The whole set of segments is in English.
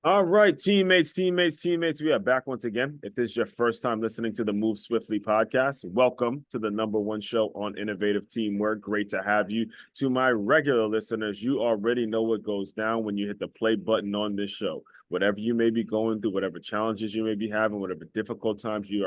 All right, teammates. We are back once again. If this is your first time listening to the Move Swiftly podcast, welcome to the number one show on innovative teamwork. Great to have you. To my regular listeners, you already know what goes down when you hit the play button on this show. Whatever you may be going through, whatever challenges you may be having, whatever difficult times you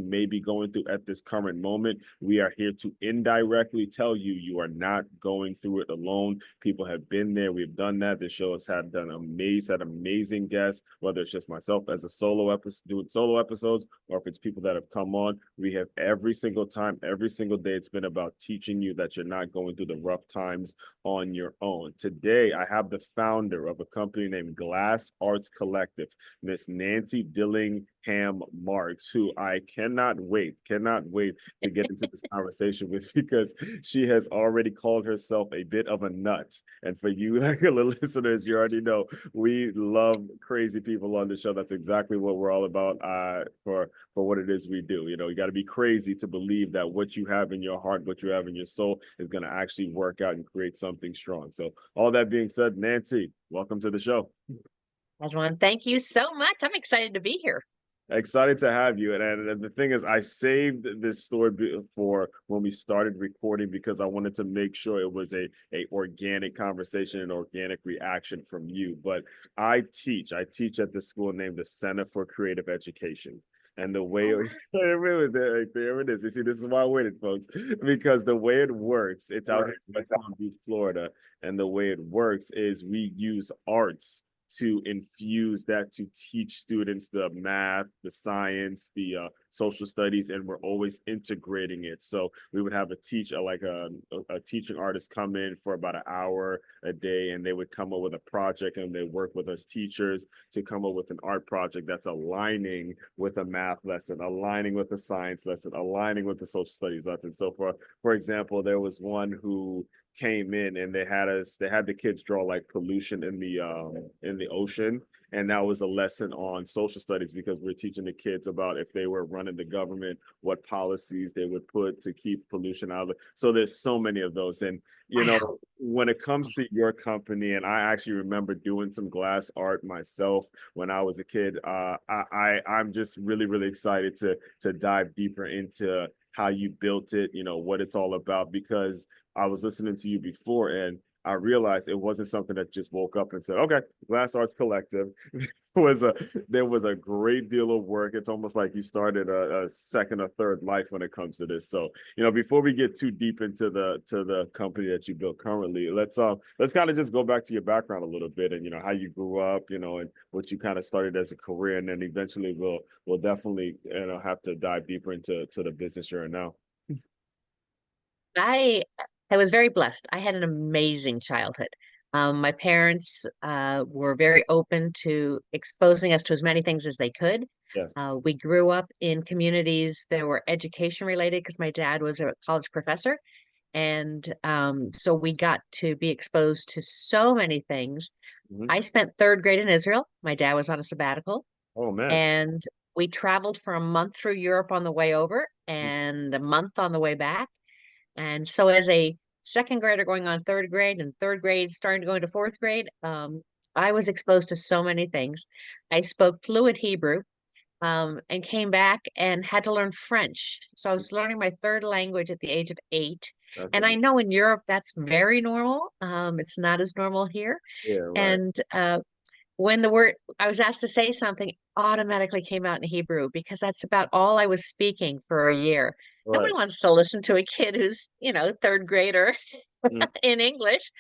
may be going through at this current moment, we are here to indirectly tell you you are not going through it alone. People have been there. We've done that. This show has had amazing guests, whether it's just myself as a solo episode doing solo episodes, or if it's people that have come on. We have every single time, every single day, it's been about teaching you that you're not going through the rough times on your own. Today, I have the founder of a company named Glass Arts Collective, Miss Nancy Dillingham Marks, who I cannot wait to get into this conversation with, because she has already called herself a bit of a nut. And for you regular listeners, you already know we love crazy people on the show. That's exactly what we're all about, for what it is we do. You know, you got to be crazy to believe that what you have in your heart, what you have in your soul is going to actually work out and create something strong. So all that being said, Nancy, welcome to the show. Aswan, thank you so much. I'm excited to be here. Excited to have you. And the thing is, I saved this story for when we started recording, because I wanted to make sure it was a organic conversation, an organic reaction from you. But I teach at the school named the Center for Creative Education. And the way there it is. You see, this is why I waited, folks, because the way it works, it's out here in West Palm Beach, Florida. And the way it works is we use arts to infuse that, to teach students the math, the science, the social studies, and we're always integrating it. So we would have a teaching artist come in for about an hour a day, and they would come up with a project, and they work with us teachers to come up with an art project that's aligning with a math lesson, aligning with the science lesson, aligning with the social studies lesson. So for example, there was one who came in, and they had the kids draw like pollution in the ocean, and that was a lesson on social studies, because we're teaching the kids about, if they were running the government, what policies they would put to keep pollution out of it. So there's so many of those. And Wow. when it comes to your company, and I actually remember doing some glass art myself when I was a kid, I'm just really excited to dive deeper into how you built it, what it's all about, because I was listening to you before, and I realized it wasn't something that just woke up and said, okay, Glass Arts Collective. was a There was a great deal of work. It's almost like you started a second or third life when it comes to this. So, before we get too deep into the company that you built currently, let's kind of just go back to your background a little bit, and how you grew up, and what you kind of started as a career, and then eventually we'll definitely have to dive deeper into the business you're in now. I I was very blessed. I had an amazing childhood. My parents were very open to exposing us to as many things as they could. Yes. We grew up in communities that were education related because my dad was a college professor. And so we got to be exposed to so many things. Mhm. I spent third grade in Israel. My dad was on a sabbatical, Oh man. and we traveled for a month through Europe on the way over and a month on the way back. And so as a second grader going on third grade and third grade starting to go into fourth grade, I was exposed to so many things. I spoke fluent Hebrew, and came back and had to learn French. So I was learning my third language at the age of 8. That's And I amazing. know in Europe that's very normal. It's not as normal here. Yeah, right. And when the word I was asked to say something, automatically came out in Hebrew because that's about all I was speaking for a year. Right. Nobody wants to listen to a kid who's, third grader Mhm. in English.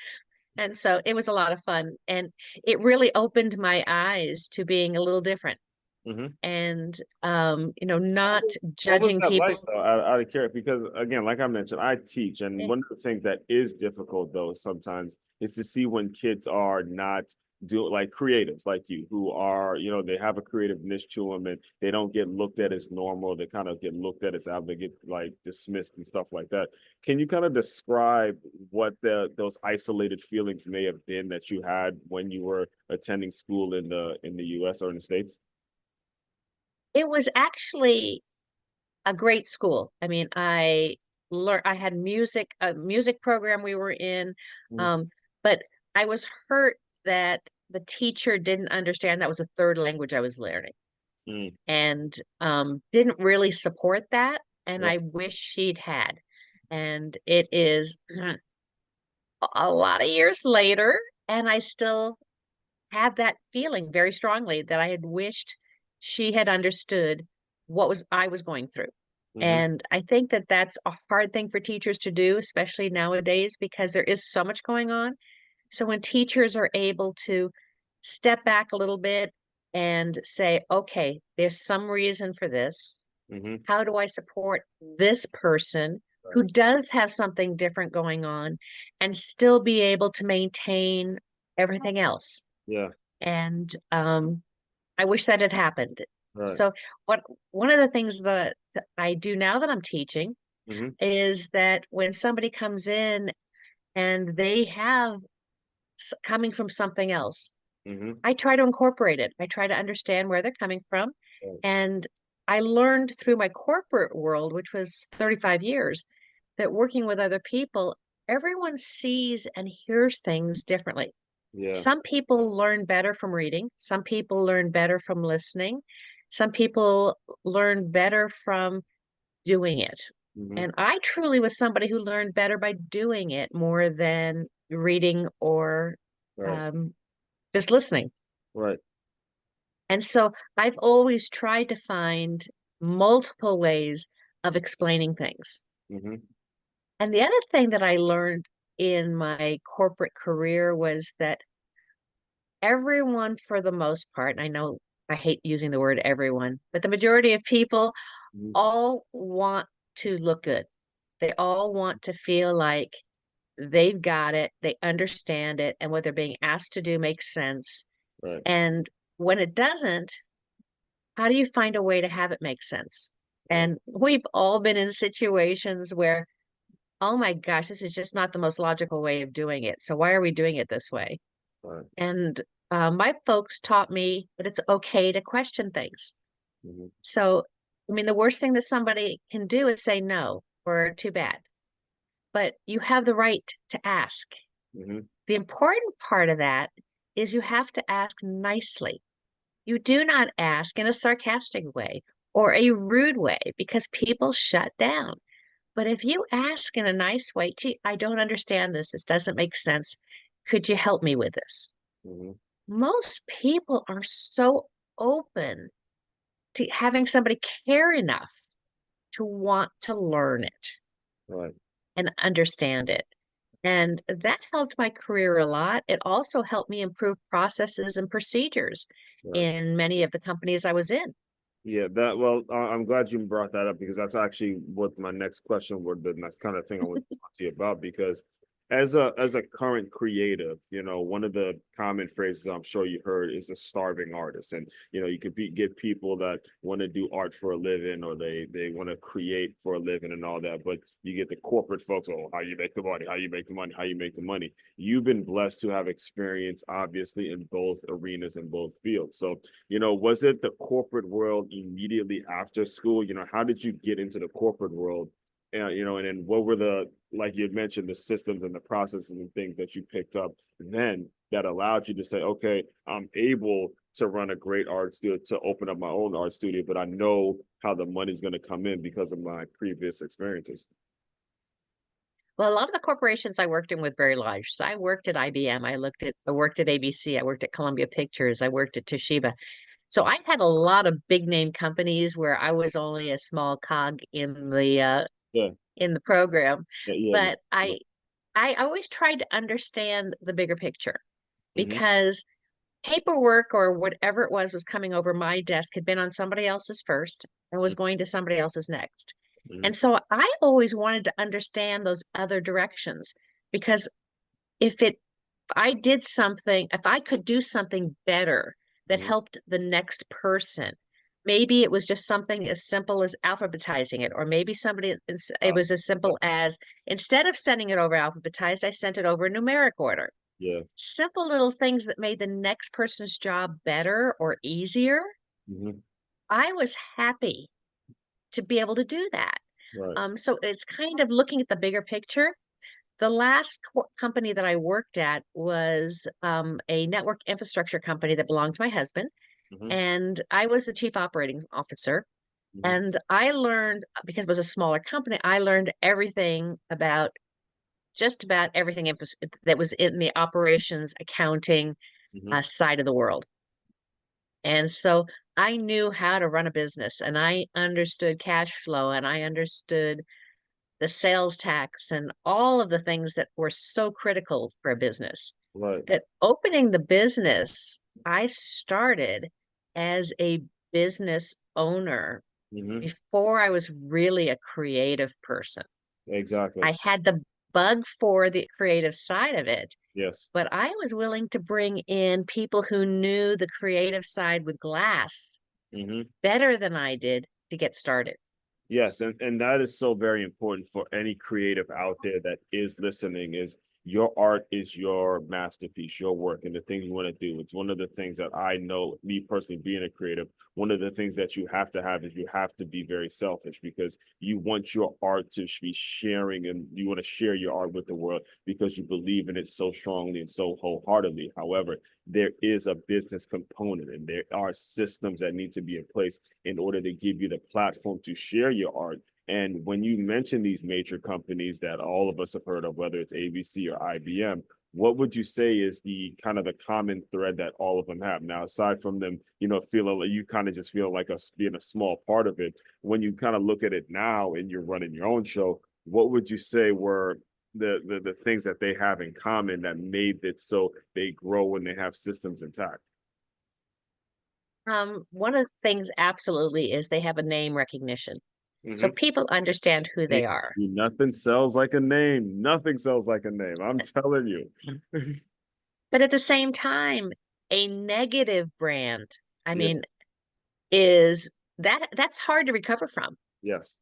And so it was a lot of fun. And it really opened my eyes to being a little different Mhm. and not What was judging that like, people. though, out of character? Because again, like I mentioned, I teach, and Eh, one of the things that is difficult, though, sometimes, is to see when kids are not like creatives like you, who are, they have a creative niche to them, and they don't get looked at as normal. They kind of get looked at as out. They get like dismissed and stuff like that. Can you kind of describe what those isolated feelings may have been that you had when you were attending school in the US or in the States? It was actually a great school. I mean, I had a music program we were in, Mhm. um, but I was hurt that the teacher didn't understand that was a third language I was learning, Mm. and didn't really support that. And Yep. I wish she'd had. And it is a lot of years later, and I still have that feeling very strongly that I had wished she had understood what was I was going through. Mm-hmm. And I think that that's a hard thing for teachers to do, especially nowadays, because there is so much going on. So when teachers are able to step back a little bit and say, okay, there's some reason for this. Mm-hmm. How do I support this person who Right. does have something different going on and still be able to maintain everything else? Yeah. And I wish that had happened. Right. So what one of the things that I do now that I'm teaching Mm-hmm. is that when somebody comes in and they have coming from something else, Mm-hmm. I try to incorporate it. I try to understand where they're coming from. Right. And I learned through my corporate world, which was 35 years, that working with other people, everyone sees and hears things differently. Yeah. Some people learn better from reading. Some people learn better from listening. Some people learn better from doing it. Mm-hmm. And I truly was somebody who learned better by doing it more than reading or Right. um, just listening. Right. And so I've always tried to find multiple ways of explaining things. Mm-hmm. And the other thing that I learned in my corporate career was that everyone, for the most part, and I know I hate using the word everyone, but the majority of people Mm-hmm. all want to look good. They all want to feel like they've got it, they understand it, and what they're being asked to do makes sense. Right. And when it doesn't, how do you find a way to have it make sense? Right. And we've all been in situations where, oh my gosh, this is just not the most logical way of doing it. So why are we doing it this way? Right. And my folks taught me that it's okay to question things. Mm-hmm. So, I mean, the worst thing that somebody can do is say no or too bad, but you have the right to ask. Mm-hmm. The important part of that is you have to ask nicely. You do not ask in a sarcastic way or a rude way because people shut down. But if you ask in a nice way, gee, I don't understand this. This doesn't make sense. Could you help me with this? Mm-hmm. Most people are so open to having somebody care enough to want to learn it Right. and understand it. And that helped my career a lot. It also helped me improve processes and procedures Right. in many of the companies I was in. Yeah, I'm glad you brought that up because that's actually what my next question would be. That's kind of thing I want to talk to you about because as a current creative, one of the common phrases I'm sure you heard is a starving artist. And you could get people that want to do art for a living or they want to create for a living and all that, but you get the corporate folks, oh, how you make the money, how you make the money, how you make the money. You've been blessed to have experience obviously in both arenas in both fields. So was it the corporate world immediately after school? How did you get into the corporate world? And then what were like you had mentioned, the systems and the processes and things that you picked up then that allowed you to say, okay, I'm able to run a great art studio, to open up my own art studio, but I know how the money's going to come in because of my previous experiences. Well, a lot of the corporations I worked in with very large. So I worked at IBM, I worked at ABC, I worked at Columbia Pictures, I worked at Toshiba. So I had a lot of big name companies where I was only a small cog Yeah, in the program. yeah, yeah. But I always tried to understand the bigger picture Mm-hmm. because paperwork or whatever it was coming over my desk had been on somebody else's first and was going to somebody else's next. Mm-hmm. And so I always wanted to understand those other directions because if it if I did something, if I could do something better that Mm-hmm. helped the next person, maybe it was just something as simple as alphabetizing it, or maybe it was as simple as instead of sending it over alphabetized, I sent it over in numeric order. Yeah. Simple little things that made the next person's job better or easier. Mm-hmm. I was happy to be able to do that. Right. So it's kind of looking at the bigger picture. The last company that I worked at was a network infrastructure company that belonged to my husband, Hmm. and I was the chief operating officer. Hmm. And I learned, because it was a smaller company, I learned everything about just about everything that was in the operations accounting Hmm. side of the world. And so I knew how to run a business, and I understood cash flow, and I understood the sales tax and all of the things that were so critical for a business. Right. That opening the business, I started as a business owner Hmm. before I was really a creative person. Exactly. I had the bug for the creative side of it, Yes. but I was willing to bring in people who knew the creative side with glass Hmm. better than I did to get started. Yes, and that is so very important for any creative out there that is listening is your art is your masterpiece, your work, and the things you want to do. It's one of the things that I know, me personally being a creative, one of the things that you have to have is you have to be very selfish because you want your art to be sharing and you want to share your art with the world because you believe in it so strongly and so wholeheartedly. However, there is a business component and there are systems that need to be in place in order to give you the platform to share your art. And when you mention these major companies that all of us have heard of, whether it's ABC or IBM, what would you say is the kind of the common thread that all of them have? Now, aside from them, feeling like you kind of just feel like us being a small part of it, when you kind of look at it now and you're running your own show, what would you say were the things that they have in common that made it so they grow when they have systems intact? One of the things absolutely is they have a name recognition. So Mm-hmm. people understand who they are. Nothing sells like a name. Nothing sells like a name. I'm telling you. But at the same time, a negative brand, I Yeah. mean, is that's hard to recover from. Yes.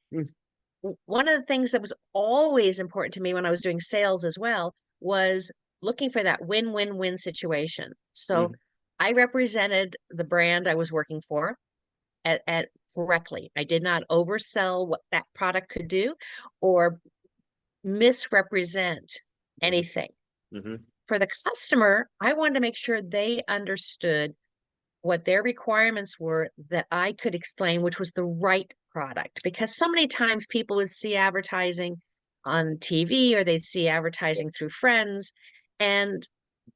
One of the things that was always important to me when I was doing sales as well was looking for that win-win-win situation. So Mhm. I represented the brand I was working for at correctly. I did not oversell what that product could do or misrepresent Mhm. anything. Mhm. For the customer, I wanted to make sure they understood what their requirements were that I could explain, which was the right product. Because so many times people would see advertising on TV or they'd see advertising through friends, and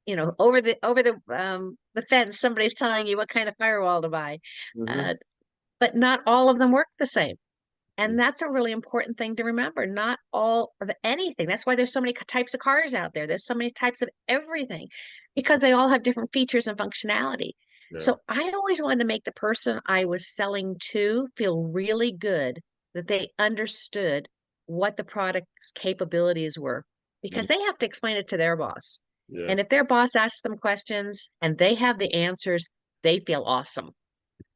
over the fence, somebody's telling you what kind of firewall to buy. Mhm. Uh, but not all of them work the same. And that's a really important thing to remember. Not all of anything. That's why there's so many types of cars out there. There's so many types of everything because they all have different features and functionality. Yeah. So I always wanted to make the person I was selling to feel really good that they understood what the product's capabilities were because Mhm. they have to explain it to their boss. Yeah. And if their boss asks them questions and they have the answers, they feel awesome.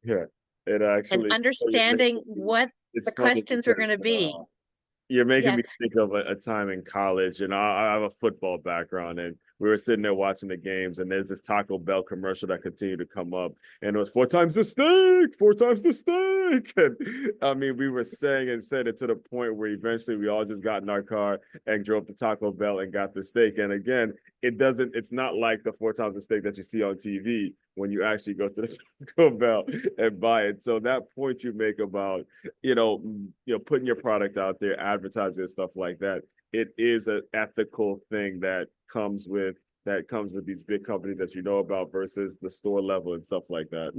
Yeah. It And actually, so you're understanding making me, what it's the funny questions are because going to be. you're making Yeah. me think of a time in college, and I have a football background, and we were sitting there watching the games, and there's this Taco Bell commercial that continued to come up, and it was four times the steak, four times the steak, and I mean, we were saying and said it to the point where eventually we all just got in our car and drove to Taco Bell and got the steak, and again, it's not like the four times the steak that you see on TV when you actually go to the Taco Bell and buy it. So that point you make about putting your product out there, advertising and stuff like that. It is an ethical thing that comes with these big companies that you know about versus the store level and stuff like that.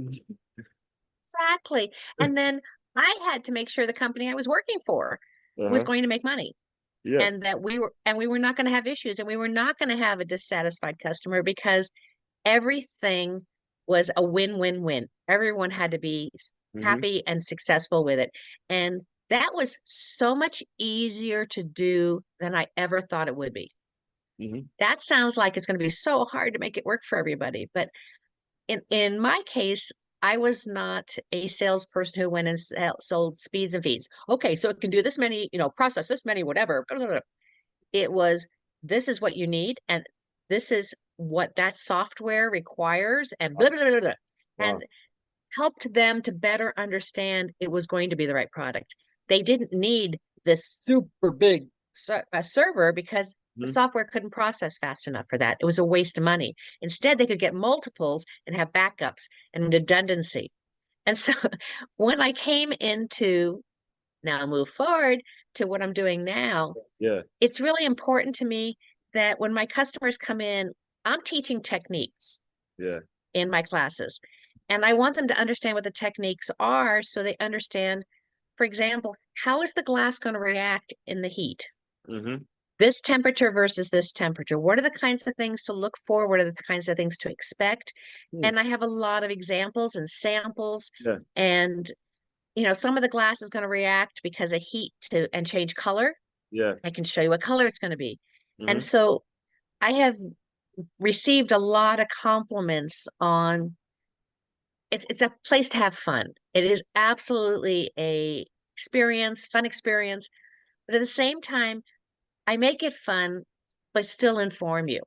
Exactly. And then I had to make sure the company I was working for was Uh-huh. going to make money Yeah. and that we were not going to have issues and we were not going to have a dissatisfied customer because everything was a win-win-win. Everyone had to be Hmm. happy and successful with it. And that was so much easier to do than I ever thought it would be. Hmm. That sounds like it's going to be so hard to make it work for everybody, but in my case, I was not a salesperson who went and sold speeds and feeds. Okay, so it can do this many, process this many, whatever. Blah, blah, blah. It was this is what you need, and this is what that software requires, and blah, blah, blah, blah, blah. Wow. And helped them to better understand it was going to be the right product. They didn't need this super big server because The software couldn't process fast enough for that. It was a waste of money. Instead, they could get multiples and have backups and redundancy. And so when I came into now move forward to what I'm doing now, Yeah. it's really important to me that when my customers come in, I'm teaching techniques Yeah. in my classes. And I want them to understand what the techniques are so they understand, for example, how is the glass going to react in the heat? Mm-hmm. This temperature versus this temperature. What are the kinds of things to look for? What are the kinds of things to expect? Hmm. And I have a lot of examples and samples. Yeah. And, some of the glass is going to react because of heat and change color. Yeah. I can show you what color it's going to be. And Mm-hmm. so I have received a lot of compliments on it's a place to have fun. It is absolutely fun experience. But at the same time, I make it fun, but still inform you.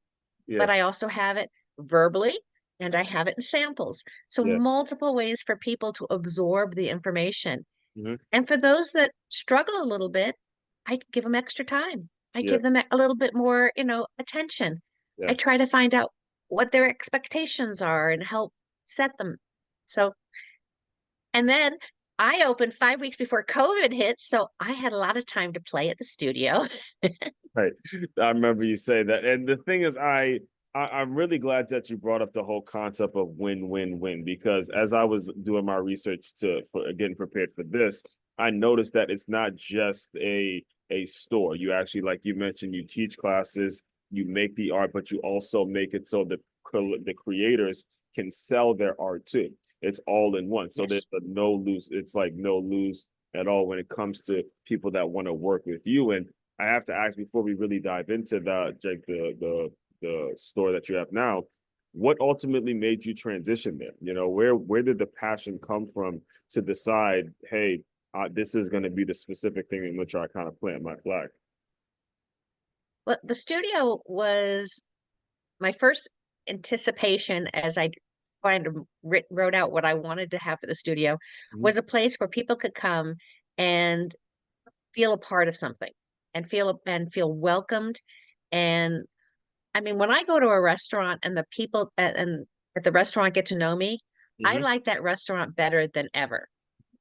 Yeah. But I also have it verbally and I have it in samples. So Yeah. multiple ways for people to absorb the information. Mm-hmm. And for those that struggle a little bit, I give them extra time. I Yeah. give them a little bit more, attention. I Yes. try to find out what their expectations are and help set them. So, and then I opened 5 weeks before COVID hit, so I had a lot of time to play at the studio. Right. I remember you saying that. And the thing is, I'm really glad that you brought up the whole concept of win-win-win, because as I was doing my research for getting prepared for this, I noticed that it's not just a store. You actually, like you mentioned, you teach classes, you make the art, but you also make it so the creators can sell their art too. It's all in one. So there's Yes. a no lose. It's like no lose at all when it comes to people that want to work with you. And I have to ask before we really dive into that, Jake, the store that you have now, what ultimately made you transition there? Where did the passion come from to decide, hey, this is going to be the specific thing in which I kind of plant my flag? Well, the studio was my first anticipation as I wrote out what I wanted to have for the studio Mm-hmm. was a place where people could come and feel a part of something and feel welcomed. And I mean, when I go to a restaurant and the people at the restaurant get to know me, I Mm-hmm. like that restaurant better than ever.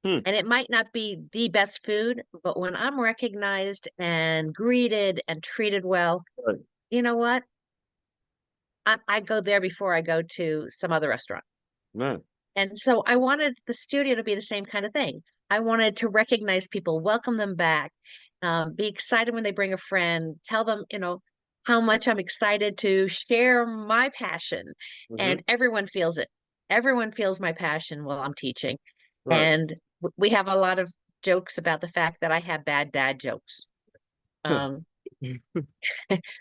Hmm. And it might not be the best food, but when I'm recognized and greeted and treated well, Right. you know what? I go there before I go to some other restaurant. Man. And so I wanted the studio to be the same kind of thing. I wanted to recognize people, welcome them back, be excited when they bring a friend, tell them, how much I'm excited to share my passion. Mm-hmm. And everyone feels it. Everyone feels my passion while I'm teaching. Right. And we have a lot of jokes about the fact that I have bad dad jokes. Um,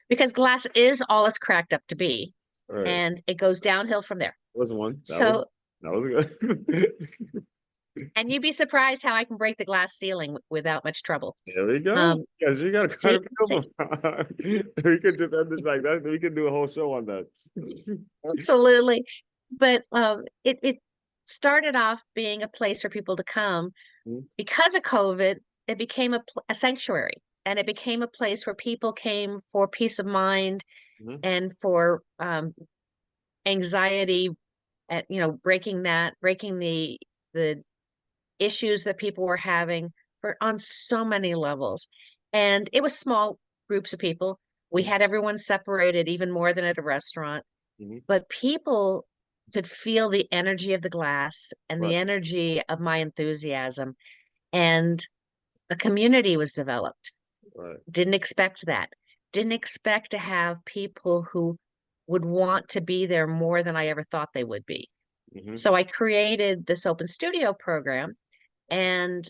because glass is all it's cracked up to be, Right. and it goes downhill from there. Was one. So, That was good. and you'd be surprised how I can break the glass ceiling without much trouble. There we go. Um, Yes, you got to see, kind see, of we could just end this like that. We could do a whole show on that. absolutely. But it started off being a place for people to come. Mhm. Because of COVID, it became a sanctuary, and it became a place where people came for peace of mind Mhm. and for anxiety at breaking the issues that people were having for on so many levels. And it was small groups of people. We Mhm. had everyone separated even more than at a restaurant, Mhm. but people could feel the energy of the glass and the Right. energy of my enthusiasm, and a community was developed. Right. Didn't expect that. Didn't expect to have people who would want to be there more than I ever thought they would be. Mhm. So I created this open studio program, and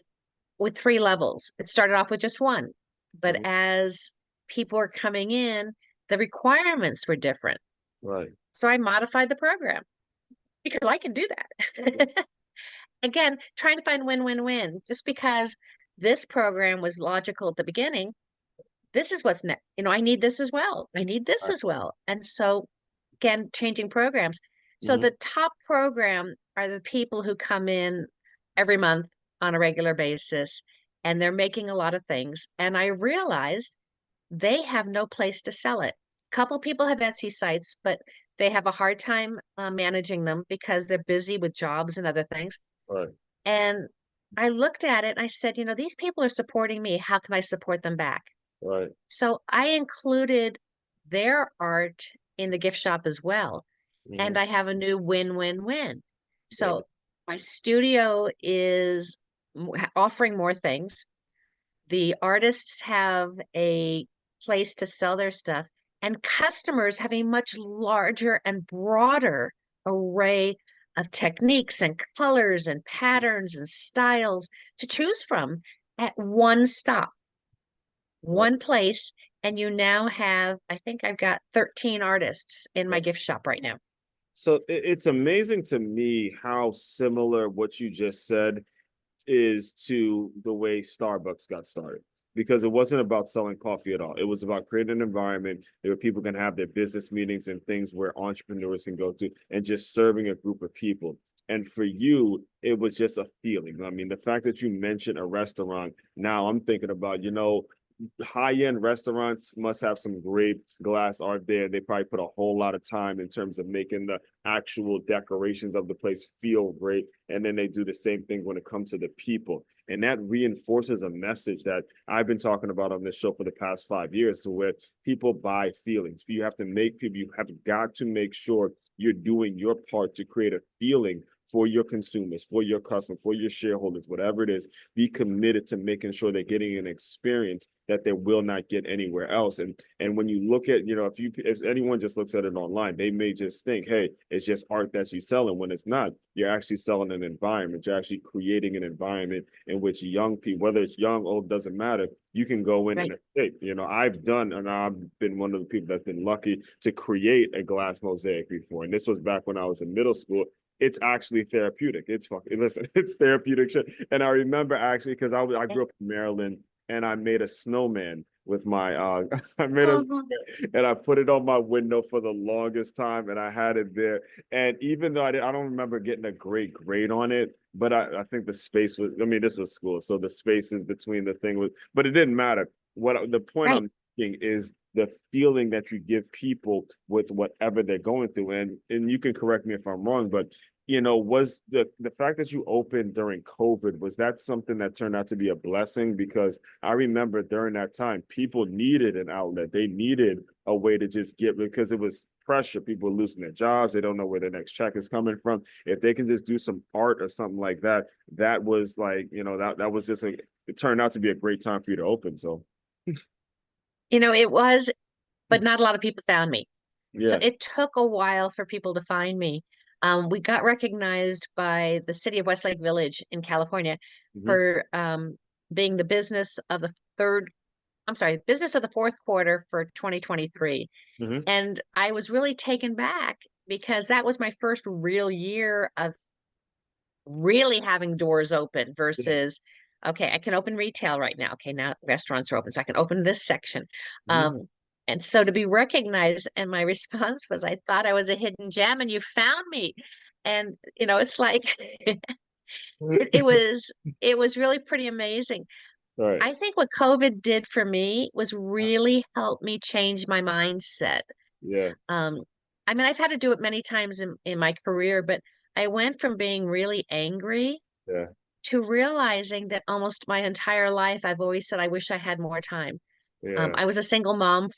with 3 levels. It started off with just one, but Mhm. as people were coming in, the requirements were different. Right. So I modified the program because I can do that. Again, trying to find win-win-win. Just because this program was logical at the beginning, this is what's next. I need this as well. I need this Right. as well. And so, again, changing programs. So Mhm. the top program are the people who come in every month on a regular basis, and they're making a lot of things. And I realized they have no place to sell it. A couple people have Etsy sites, but they have a hard time managing them because they're busy with jobs and other things. Right. And I looked at it and I said, these people are supporting me. How can I support them back? Right. So I included their art in the gift shop as well. And Hmm. I have a new win-win-win. Yeah. So my studio is offering more things. The artists have a place to sell their stuff, and customers have a much larger and broader array of techniques and colors and patterns and styles to choose from at one stop, Right. one place. And you now have, I think I've got 13 artists in my Right. gift shop right now. So it's amazing to me how similar what you just said is to the way Starbucks got started. Because it wasn't about selling coffee at all. It was about creating an environment where people can have their business meetings and things where entrepreneurs can go to and just serving a group of people. And for you, it was just a feeling. I mean, the fact that you mentioned a restaurant, now I'm thinking about, high-end restaurants must have some great glass art there. They probably put a whole lot of time in terms of making the actual decorations of the place feel great. And then they do the same thing when it comes to the people. And that reinforces a message that I've been talking about on this show for the past 5 years, to where people buy feelings. You have got to make sure you're doing your part to create a feeling for your consumers, for your customers, for your shareholders, whatever it is. Be committed to making sure they're getting an experience that they will not get anywhere else. And when you look at, if anyone just looks at it online, they may just think, hey, it's just art that she's selling, when it's not. You're actually selling an environment. You're actually creating an environment in which young people, whether it's young, old, doesn't matter, you can go in Right. and escape. I've done, and I've been one of the people that's been lucky to create a glass mosaic before. And this was back when I was in middle school. It's actually therapeutic. It's fucking, listen, it's therapeutic shit. And I remember actually, because I grew up in Maryland, and I made a snowman with my I made a Mhm. and I put it on my window for the longest time, and I had it there. And even though I don't remember getting a great grade on it, but I think the space was, I mean, this was school, so the spaces between the thing was, but it didn't matter. What the point Right. I'm making is the feeling that you give people with whatever they're going through. And you can correct me if I'm wrong, but was the fact that you opened during COVID, was that something that turned out to be a blessing? Because I remember during that time, people needed an outlet. They needed a way to just get, because it was pressure. People were losing their jobs. They don't know where their next check is coming from. If they can just do some art or something like that, that was like, that was just it turned out to be a great time for you to open. So It was, but not a lot of people found me. So yeah. it took a while for people to find me. We got recognized by the city of Westlake Village in California Hmm. for being the business of the fourth quarter for 2023. Hmm. And I was really taken back because that was my first real year of really having doors open Yeah. versus, okay, I can open retail right now. Okay, now restaurants are open, so I can open this section. Hmm. And so to be recognized, and my response was, I thought I was a hidden gem and you found me. And it's like it was really pretty amazing. Right. I think what COVID did for me was really help me change my mindset. Yeah. Um, I mean, I've had to do it many times in my career, but I went from being really angry Yeah. to realizing that almost my entire life, I've always said, I wish I had more time. Yeah. I was a single mom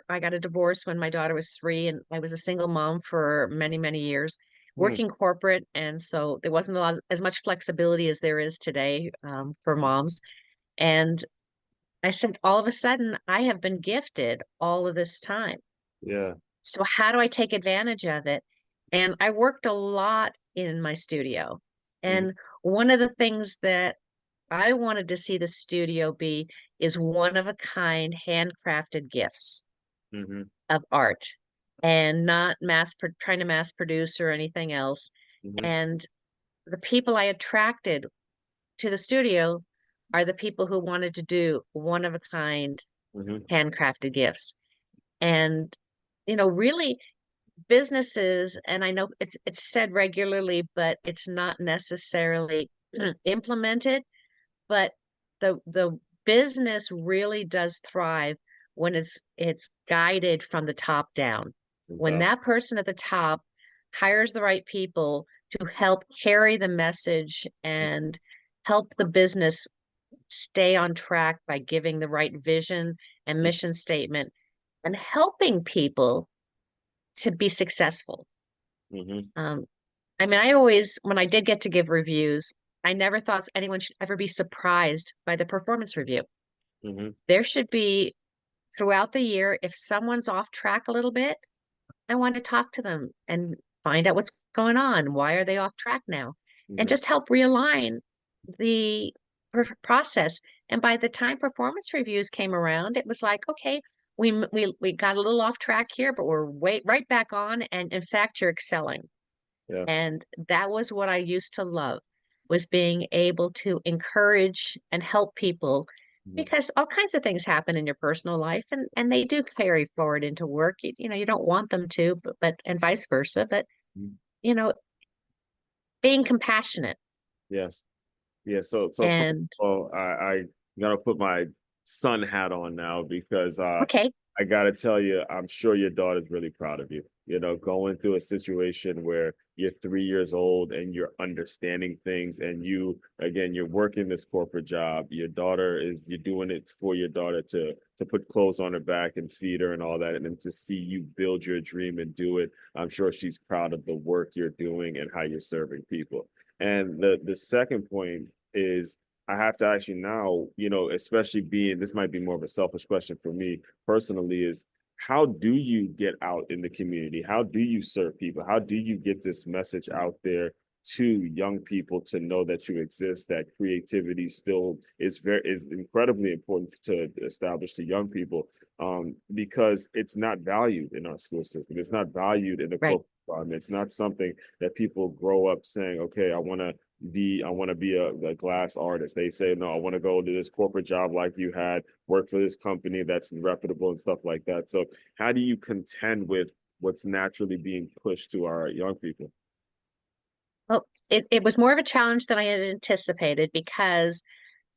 I got a divorce when my daughter was 3, and I was a single mom for many, many years, Hmm. working corporate. And so there wasn't as much flexibility as there is today, for moms. And I said, all of a sudden, I have been gifted all of this time. Yeah. So how do I take advantage of it? And I worked a lot in my studio. Hmm. And one of the things that I wanted to see the studio be is one of a kind handcrafted gifts Hmm. of art, and not trying to mass produce or anything else. Hmm. And the people I attracted to the studio are the people who wanted to do one of a kind Hmm. handcrafted gifts. And really, businesses, and I know it's said regularly, but it's not necessarily implemented, but the business really does thrive when it's guided from the top down. When that person at the top hires the right people to help carry the message and help the business stay on track by giving the right vision and mission statement and helping people to be successful. I mean, I always, when I did get to give reviews, I never thought anyone should ever be surprised by the performance review. There should be, throughout the year, if someone's off track a little bit, I want to talk to them and find out what's going on. Why are they off track now? And just help realign the process. And by the time performance reviews came around, it was like, okay, we got a little off track here, but we're right back on. And in fact, you're excelling. Yes. And that was what I used to love, was being able to encourage and help people, because all kinds of things happen in your personal life and they do carry forward into work. You know, you don't want them to, but and vice versa. But, you know, being compassionate. Yes. Yeah. So first And of all, I gotta put my son hat on now because okay, I gotta tell you, I'm sure your daughter's really proud of you. You know, going through a situation where you're 3 years old and you're understanding things, and you're working this corporate job. You're doing it for your daughter to put clothes on her back and feed her and all that, and then to see you build your dream and do it. I'm sure she's proud of the work you're doing and how you're serving people. And the second point is, I have to ask you now, you know, especially being, this might be more of a selfish question for me personally, is how do you get out in the community? How do you serve people? How do you get this message out there to young people to know that you exist, that creativity still is incredibly important to establish to young people, because it's not valued in our school system. It's not valued in the right. corporate environment. It's not something that people grow up saying, okay, I want to be a glass artist. They say, no, I want to go to this corporate job like you had, work for this company that's reputable and stuff like that. So how do you contend with what's naturally being pushed to our young people? Well, it was more of a challenge than I had anticipated, because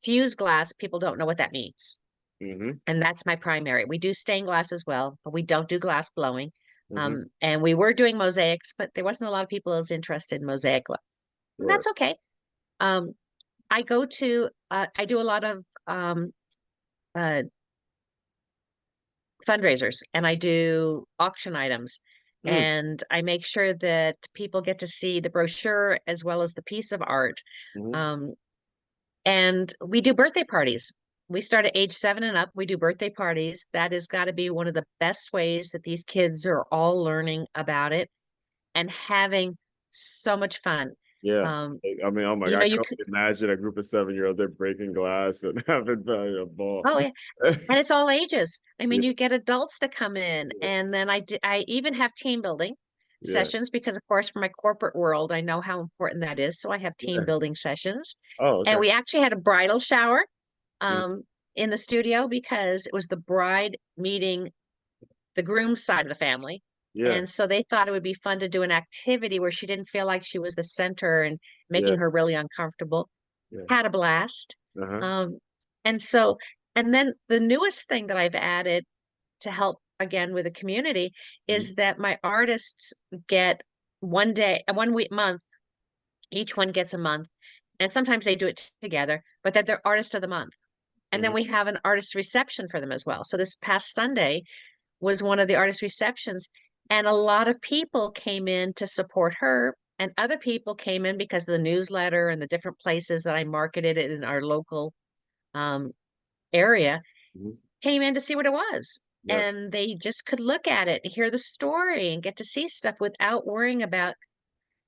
fused glass, people don't know what that means. And that's my primary. We do stained glass as well, but we don't do glass blowing. And we were doing mosaics, but there wasn't a lot of people as interested in mosaic. And Right. that's okay. I do a lot of uh, fundraisers, and I do auction items. And I make sure that people get to see the brochure as well as the piece of art. And we do birthday parties. We start at age 7 and up. We do birthday parties. That has got to be one of the best ways that these kids are all learning about it and having so much fun. Yeah. Um, I mean, oh my you God, know, I you can could, only imagine a group of 7-year-olds, they're breaking glass and having a ball. oh yeah, and it's all ages. I mean, Yeah, you get adults that come in, and then I even have team building yeah, sessions, because of course, for my corporate world, I know how important that is. So I have team yeah. building sessions, Oh, and okay. we actually had a bridal shower Mm, in the studio, because it was the bride meeting the groom's side of the family. yeah, And so they thought it would be fun to do an activity where she didn't feel like she was the center and yeah, making her really uncomfortable. yeah. Had a blast. Uh-huh. Um, and so, and then the newest thing that I've added to help again with the community is that my artists get one day, one week, month, each one gets a month. And sometimes they do it together, but that they're artist of the month. And then we have an artist reception for them as well. So this past Sunday was one of the artist receptions, and a lot of people came in to support her, and other people came in because of the newsletter and the different places that I marketed it in our local um, area, came in to see what it was. Yes. And they just could look at it and hear the story and get to see stuff without worrying about,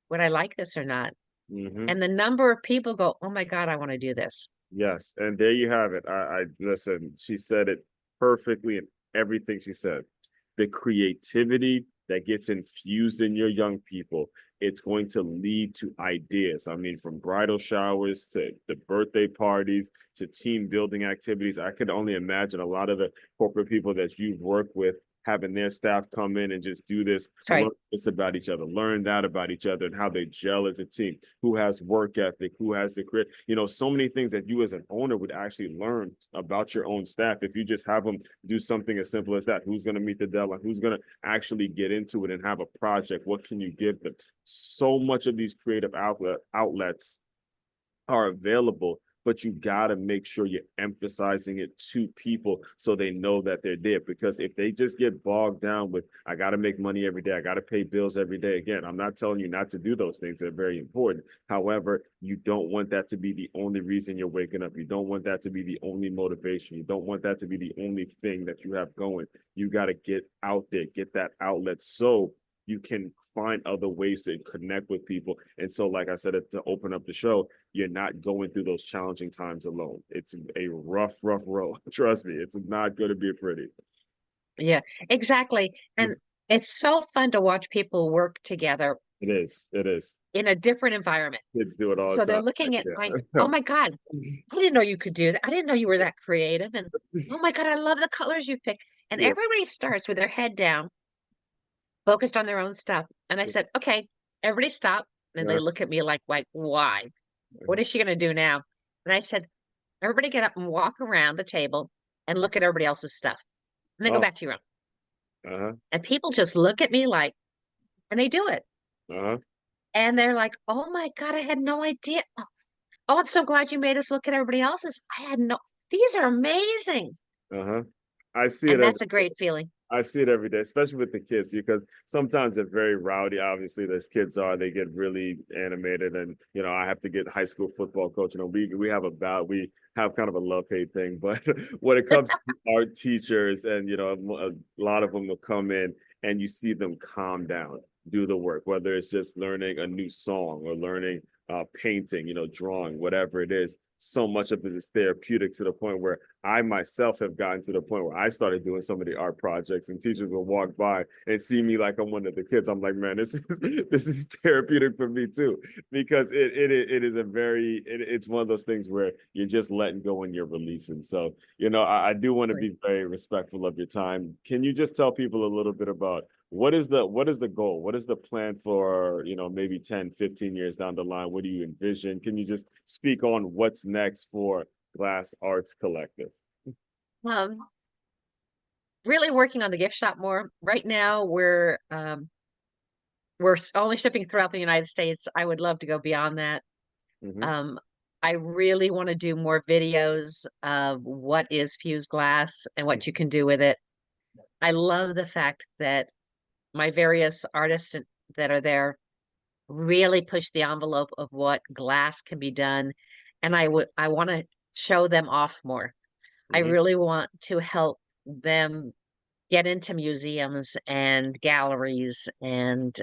would I like this or not? Mm-hmm. And the number of people go, oh my God, I want to do this. Yes, and there you have it. I listen, she said it perfectly in everything she said. The creativity that gets infused in your young people, it's going to lead to ideas. I mean, from bridal showers to the birthday parties to team building activities. I could only imagine a lot of the corporate people that you've worked with, having their staff come in and just do this, Sorry. learn this about each other, learn that about each other, and how they gel as a team, who has work ethic, who has the grit, so many things that you as an owner would actually learn about your own staff if you just have them do something as simple as that. Who's going to meet the deadline? Who's going to actually get into it and have a project? What can you give them? So much of these creative outlets are available, but you got to make sure you're emphasizing it to people so they know that they're there. Because if they just get bogged down with, I got to make money every day, I got to pay bills every day. Again, I'm not telling you not to do those things. They're very important. However, you don't want that to be the only reason you're waking up. You don't want that to be the only motivation. You don't want that to be the only thing that you have going. You got to get out there, get that outlet so you can find other ways to connect with people. And so, like I said, to open up the show, you're not going through those challenging times alone. It's a rough road. Trust me, it's not going to be pretty. Yeah, exactly. And it's so fun to watch people work together. It is. It is. In a different environment. Kids do it all So the time. they're looking at Yeah. oh my God, I didn't know you could do that. I didn't know you were that creative. And oh my God, I love the colors you picked. And Yeah. everybody starts with their head down, focused on their own stuff. And I said, okay, everybody stop. And they look at me like, why? What is she going to do now? And I said, everybody get up and walk around the table and look at everybody else's stuff. And then go back to your own. And people just look at me like, and they do it. And they're like, oh my God, I had no idea. Oh, I'm so glad you made us look at everybody else's. These are amazing. I see it. And that's a great feeling. I see it every day, especially with the kids, because sometimes they're very rowdy. Obviously, as kids are, they get really animated. And, I have to get high school football coach. We have kind of a love-hate thing. But when it comes to art teachers and, a lot of them will come in and you see them calm down, do the work, whether it's just learning a new song or learning painting, drawing, whatever it is. So much of it is therapeutic to the point where I myself have gotten to the point where I started doing some of the art projects and teachers will walk by and see me like I'm one of the kids. I'm like, man, this is therapeutic for me too, because it is it's one of those things where you're just letting go and you're releasing. So, I do want to be very respectful of your time. Can you just tell people a little bit about what is the goal? What is the plan for, maybe 10, 15 years down the line? What do you envision? Can you just speak on what's next for Glass Arts Collective? Really working on the gift shop more. Right now, we're only shipping throughout the United States. I would love to go beyond that. I really want to do more videos of what is fused glass and what you can do with it. I love the fact that my various artists that are there really push the envelope of what glass can be done. And I want to show them off more. I really want to help them get into museums and galleries and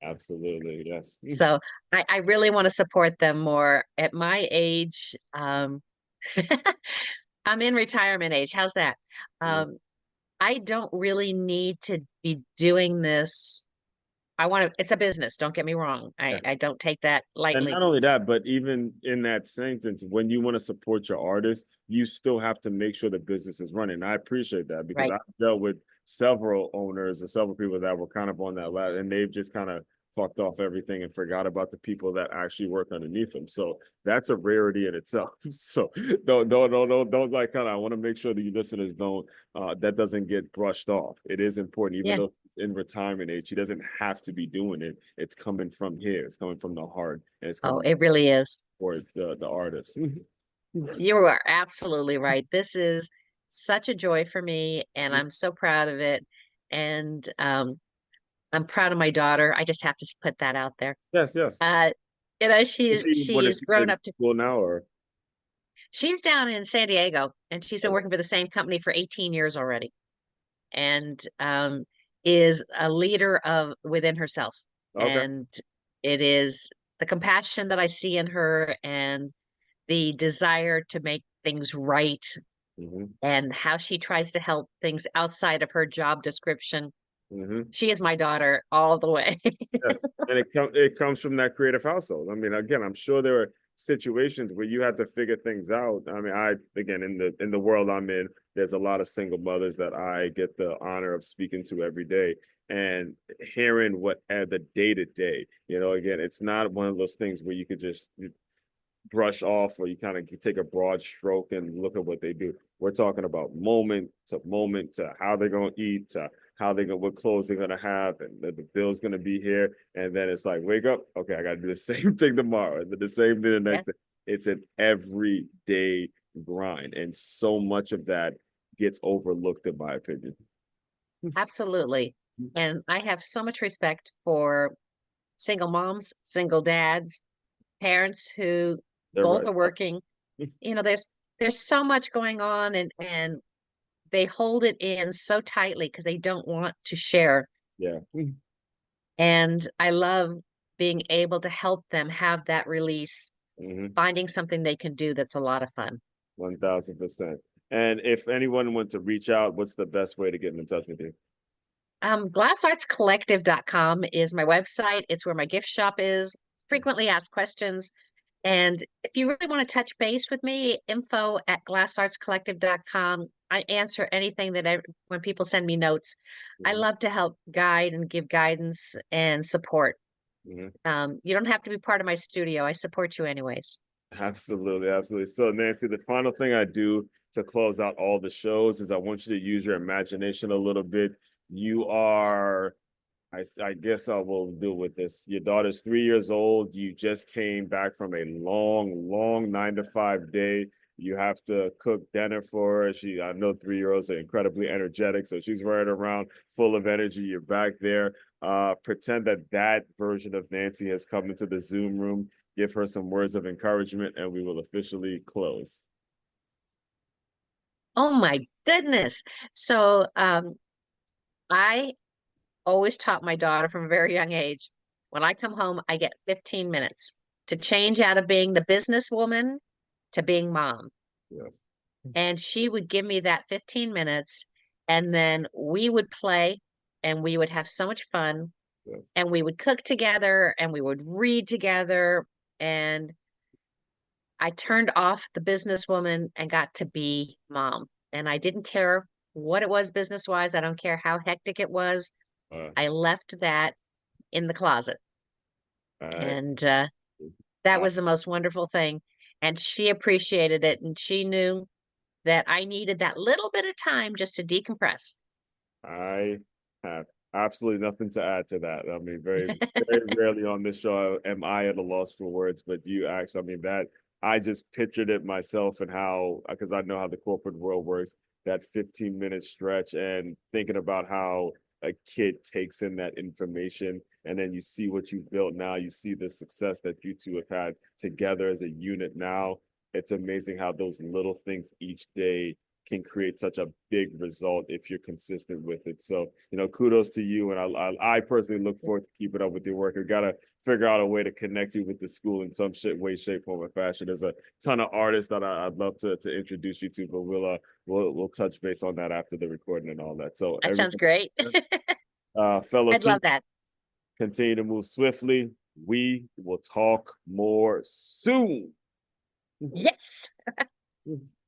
absolutely, yes. So I really want to support them more. At my age, I'm in retirement age. How's that? I don't really need to be doing this. It's a business. Don't get me wrong. I don't take that lightly. And not only that, but even in that sentence, when you want to support your artist, you still have to make sure the business is running. I appreciate that because I've dealt with several owners and several people that were kind of on that ladder and they've just kind of fucked off everything and forgot about the people that actually work underneath them. So that's a rarity in itself. So don't like kind of, I want to make sure that you listeners don't, that doesn't get brushed off. It is important, even though in retirement age, she doesn't have to be doing it. It's coming from here. It's coming from the heart. And it's coming it really is. For the artist. You are absolutely right. This is such a joy for me and I'm so proud of it. And I'm proud of my daughter. I just have to put that out there. Yes. She's grown up to school now, or she's down in San Diego and she's been working for the same company for 18 years already. And is a leader within herself. And it is the compassion that I see in her and the desire to make things right and how she tries to help things outside of her job description. She is my daughter all the way. Yes. And it comes from that creative household. I mean, again, I'm sure there are situations where you have to figure things out. I mean, again, in the world I'm in, there's a lot of single mothers that I get the honor of speaking to every day and hearing what the day to day, again, it's not one of those things where you could just brush off or you kind of take a broad stroke and look at what they do. We're talking about moment to how they're going to eat, to how they're going, what clothes they're going to have, and the bill's going to be here. And then it's like, wake up, okay, I got to do the same thing tomorrow, and then the same thing the next day. It's an everyday grind, and so much of that gets overlooked, in my opinion. Absolutely. And I have so much respect for single moms, single dads, parents who They're both right. are working. There's so much going on, and they hold it in so tightly because they don't want to share. Yeah. And I love being able to help them have that release, finding something they can do that's a lot of fun. 1000%. And if anyone wants to reach out, what's the best way to get in touch with you? Glassartscollective.com is my website. It's where my gift shop is. Frequently asked questions. And if you really want to touch base with me, info@glassartscollective.com. I answer anything when people send me notes. I love to help guide and give guidance and support. You don't have to be part of my studio. I support you anyways. Absolutely, absolutely. So, Nancy, the final thing I do to close out all the shows is I want you to use your imagination a little bit. You are, I guess I will deal with this. Your daughter's 3 years old. You just came back from a long, long 9 to 5 day. You have to cook dinner for her. I know 3 year olds are incredibly energetic, so she's running around full of energy. You're back there. Pretend that version of Nancy has come into the Zoom room. Give her some words of encouragement, and we will officially close. Oh my goodness. So I always taught my daughter from a very young age, when I come home, I get 15 minutes to change out of being the businesswoman to being mom. Yes. And she would give me that 15 minutes, and then we would play and we would have so much fun. Yes. And we would cook together and we would read together. And I turned off the businesswoman and got to be mom. And I didn't care what it was business wise. I don't care how hectic it was. I left that in the closet. And that was the most wonderful thing. And she appreciated it. And she knew that I needed that little bit of time just to decompress. I have absolutely nothing to add to that. I mean, very, very rarely on this show am I at a loss for words, but you actually, I mean, that I just pictured it myself and how, because I know how the corporate world works, that 15-minute stretch and thinking about how a kid takes in that information and then you see what you've built now, you see the success that you two have had together as a unit now. It's amazing how those little things each day can create such a big result if you're consistent with it. So, kudos to you. And I personally look forward to keeping up with your work. I've got to figure out a way to connect you with the school in some way, shape, form, or fashion. There's a ton of artists that I'd love to introduce you to, but we'll touch base on that after the recording and all that. So that sounds great. Fellow I'd love that. Continue to move swiftly. We will talk more soon. Yes.